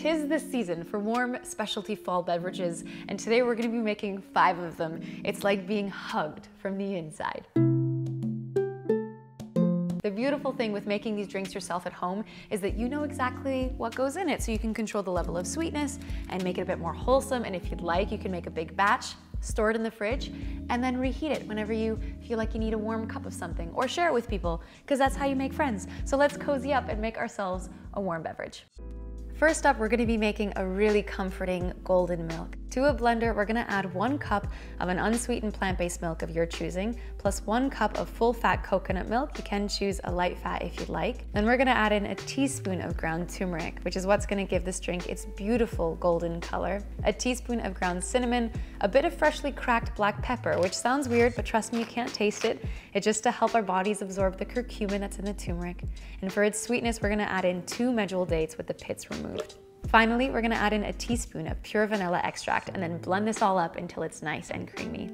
'Tis the season for warm specialty fall beverages, and today we're going to be making 5 of them. It's like being hugged from the inside. The beautiful thing with making these drinks yourself at home is that you know exactly what goes in it, so you can control the level of sweetness and make it a bit more wholesome. And if you'd like, you can make a big batch, store it in the fridge, and then reheat it whenever you feel like you need a warm cup of something, or share it with people, because that's how you make friends. So let's cozy up and make ourselves a warm beverage. First up, we're going to be making a really comforting golden milk. To a blender, we're going to add 1 cup of an unsweetened plant-based milk of your choosing, plus 1 cup of full-fat coconut milk. You can choose a light fat if you'd like. Then we're going to add in a teaspoon of ground turmeric, which is what's going to give this drink its beautiful golden color. A teaspoon of ground cinnamon, a bit of freshly cracked black pepper, which sounds weird, but trust me, you can't taste it. It's just to help our bodies absorb the curcumin that's in the turmeric. And for its sweetness, we're going to add in 2 medjool dates with the pits removed. Finally, we're going to add in a teaspoon of pure vanilla extract and then blend this all up until it's nice and creamy.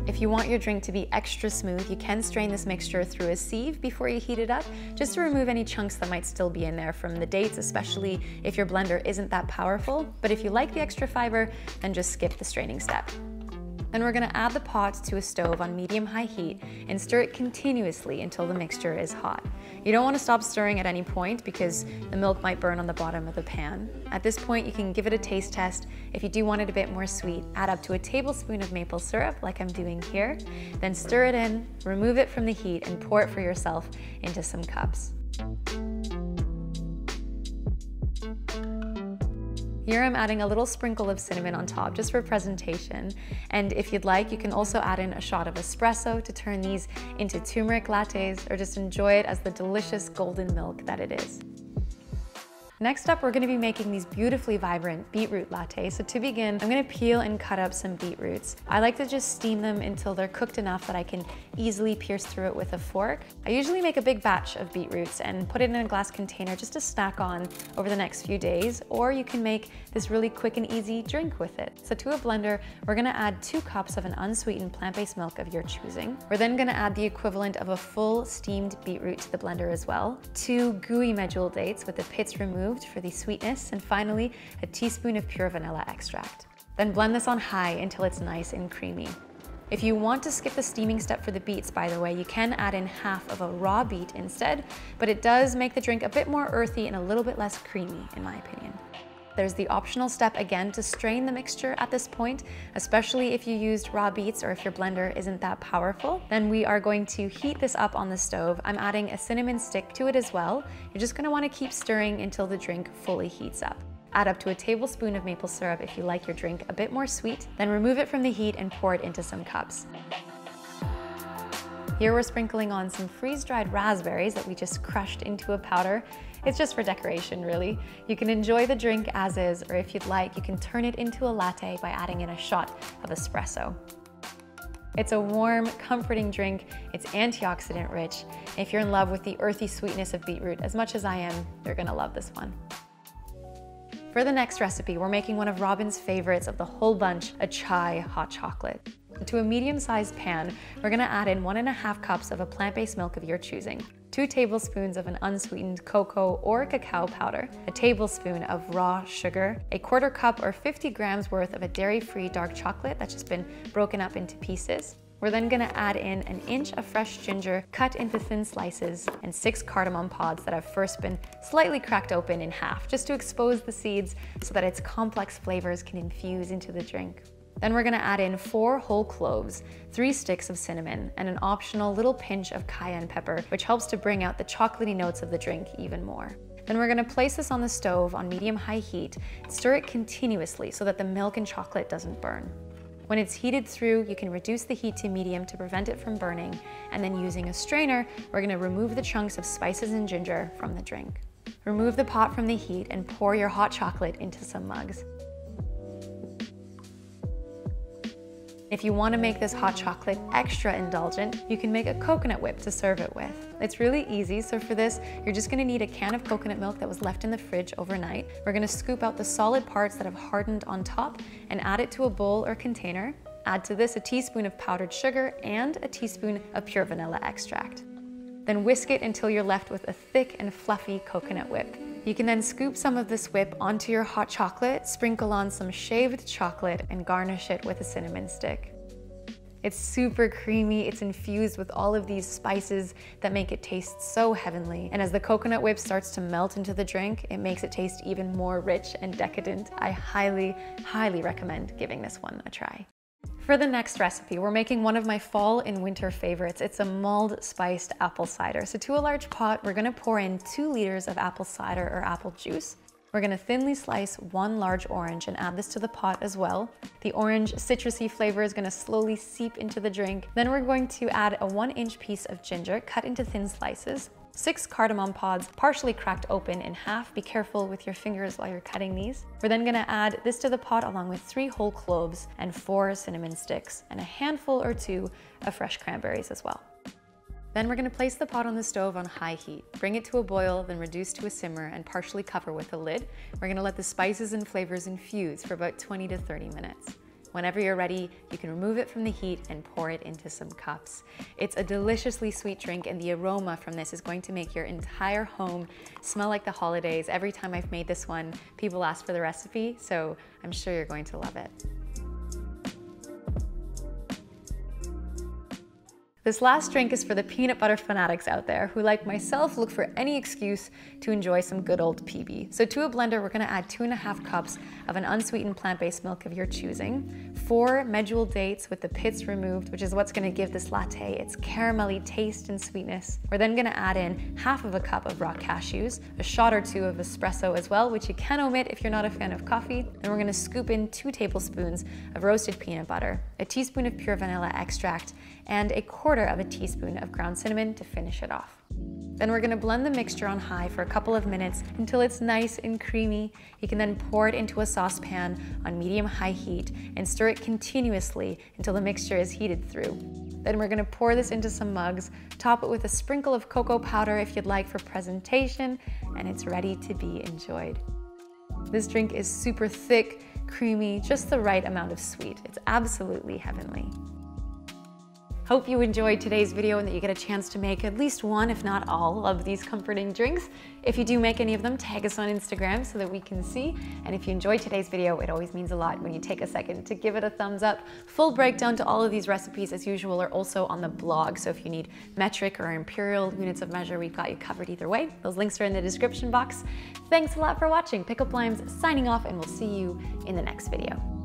If you want your drink to be extra smooth, you can strain this mixture through a sieve before you heat it up, just to remove any chunks that might still be in there from the dates, especially if your blender isn't that powerful. But if you like the extra fiber, then just skip the straining step. Then we're going to add the pot to a stove on medium-high heat and stir it continuously until the mixture is hot. You don't want to stop stirring at any point because the milk might burn on the bottom of the pan. At this point, you can give it a taste test. If you do want it a bit more sweet, add up to a tablespoon of maple syrup like I'm doing here. Then stir it in, remove it from the heat, and pour it for yourself into some cups. Here I'm adding a little sprinkle of cinnamon on top just for presentation. And if you'd like, you can also add in a shot of espresso to turn these into turmeric lattes, or just enjoy it as the delicious golden milk that it is. Next up, we're going to be making these beautifully vibrant beetroot lattes. So to begin, I'm going to peel and cut up some beetroots. I like to just steam them until they're cooked enough that I can easily pierce through it with a fork. I usually make a big batch of beetroots and put it in a glass container just to snack on over the next few days, or you can make this really quick and easy drink with it. So to a blender, we're going to add 2 cups of an unsweetened plant-based milk of your choosing. We're then going to add the equivalent of a full steamed beetroot to the blender as well, 2 gooey medjool dates with the pits removed for the sweetness, and finally a teaspoon of pure vanilla extract. Then blend this on high until it's nice and creamy. If you want to skip the steaming step for the beets, by the way, you can add in half of a raw beet instead, but it does make the drink a bit more earthy and a little bit less creamy, in my opinion. There's the optional step again to strain the mixture at this point, especially if you used raw beets or if your blender isn't that powerful. Then we are going to heat this up on the stove. I'm adding a cinnamon stick to it as well. You're just going to want to keep stirring until the drink fully heats up. Add up to a tablespoon of maple syrup if you like your drink a bit more sweet, then remove it from the heat and pour it into some cups. Here we're sprinkling on some freeze-dried raspberries that we just crushed into a powder. It's just for decoration, really. You can enjoy the drink as is, or if you'd like, you can turn it into a latte by adding in a shot of espresso. It's a warm, comforting drink. It's antioxidant rich. If you're in love with the earthy sweetness of beetroot as much as I am, you're gonna love this one. For the next recipe, we're making one of Robin's favorites of the whole bunch, a chai hot chocolate. To a medium-sized pan, we're going to add in 1.5 cups of a plant-based milk of your choosing, 2 tablespoons of an unsweetened cocoa or cacao powder, a tablespoon of raw sugar, a 1/4 cup or 50 grams worth of a dairy-free dark chocolate that's just been broken up into pieces. We're then going to add in 1 inch of fresh ginger cut into thin slices and 6 cardamom pods that have first been slightly cracked open in half, just to expose the seeds so that its complex flavors can infuse into the drink. Then we're gonna add in 4 whole cloves, 3 sticks of cinnamon, and an optional little pinch of cayenne pepper, which helps to bring out the chocolatey notes of the drink even more. Then we're gonna place this on the stove on medium-high heat, stir it continuously so that the milk and chocolate doesn't burn. When it's heated through, you can reduce the heat to medium to prevent it from burning, and then using a strainer, we're gonna remove the chunks of spices and ginger from the drink. Remove the pot from the heat and pour your hot chocolate into some mugs. If you want to make this hot chocolate extra indulgent, you can make a coconut whip to serve it with. It's really easy, so for this, you're just going to need a can of coconut milk that was left in the fridge overnight. We're going to scoop out the solid parts that have hardened on top and add it to a bowl or container. Add to this a teaspoon of powdered sugar and a teaspoon of pure vanilla extract. Then whisk it until you're left with a thick and fluffy coconut whip. You can then scoop some of this whip onto your hot chocolate, sprinkle on some shaved chocolate, and garnish it with a cinnamon stick. It's super creamy, it's infused with all of these spices that make it taste so heavenly. And as the coconut whip starts to melt into the drink, it makes it taste even more rich and decadent. I highly, highly recommend giving this one a try. For the next recipe, we're making one of my fall and winter favorites. It's a mulled spiced apple cider. So to a large pot, we're gonna pour in 2 liters of apple cider or apple juice. We're gonna thinly slice 1 large orange and add this to the pot as well. The orange citrusy flavor is gonna slowly seep into the drink. Then we're going to add a 1-inch piece of ginger cut into thin slices, 6 cardamom pods partially cracked open in half. Be careful with your fingers while you're cutting these. We're then gonna add this to the pot along with 3 whole cloves and 4 cinnamon sticks and a handful or 2 of fresh cranberries as well. Then we're gonna place the pot on the stove on high heat. Bring it to a boil, then reduce to a simmer and partially cover with a lid. We're gonna let the spices and flavors infuse for about 20 to 30 minutes. Whenever you're ready, you can remove it from the heat and pour it into some cups. It's a deliciously sweet drink, and the aroma from this is going to make your entire home smell like the holidays. Every time I've made this one, people ask for the recipe, so I'm sure you're going to love it. This last drink is for the peanut butter fanatics out there who, like myself, look for any excuse to enjoy some good old PB. So to a blender, we're gonna add 2.5 cups of an unsweetened plant-based milk of your choosing, 4 medjool dates with the pits removed, which is what's gonna give this latte its caramelly taste and sweetness. We're then gonna add in 1/2 cup of raw cashews, a shot or 2 of espresso as well, which you can omit if you're not a fan of coffee. And we're gonna scoop in 2 tablespoons of roasted peanut butter, a teaspoon of pure vanilla extract, and 1/4 of a teaspoon of ground cinnamon to finish it off. Then we're gonna blend the mixture on high for a couple of minutes until it's nice and creamy. You can then pour it into a saucepan on medium-high heat and stir it continuously until the mixture is heated through. Then we're gonna pour this into some mugs, top it with a sprinkle of cocoa powder if you'd like for presentation, and it's ready to be enjoyed. This drink is super thick, creamy, just the right amount of sweet. It's absolutely heavenly. Hope you enjoyed today's video and that you get a chance to make at least one, if not all, of these comforting drinks. If you do make any of them, tag us on Instagram so that we can see. And if you enjoyed today's video, it always means a lot when you take a second to give it a thumbs up. Full breakdown to all of these recipes, as usual, are also on the blog. So if you need metric or imperial units of measure, we've got you covered either way. Those links are in the description box. Thanks a lot for watching. Pickled Limes signing off, and we'll see you in the next video.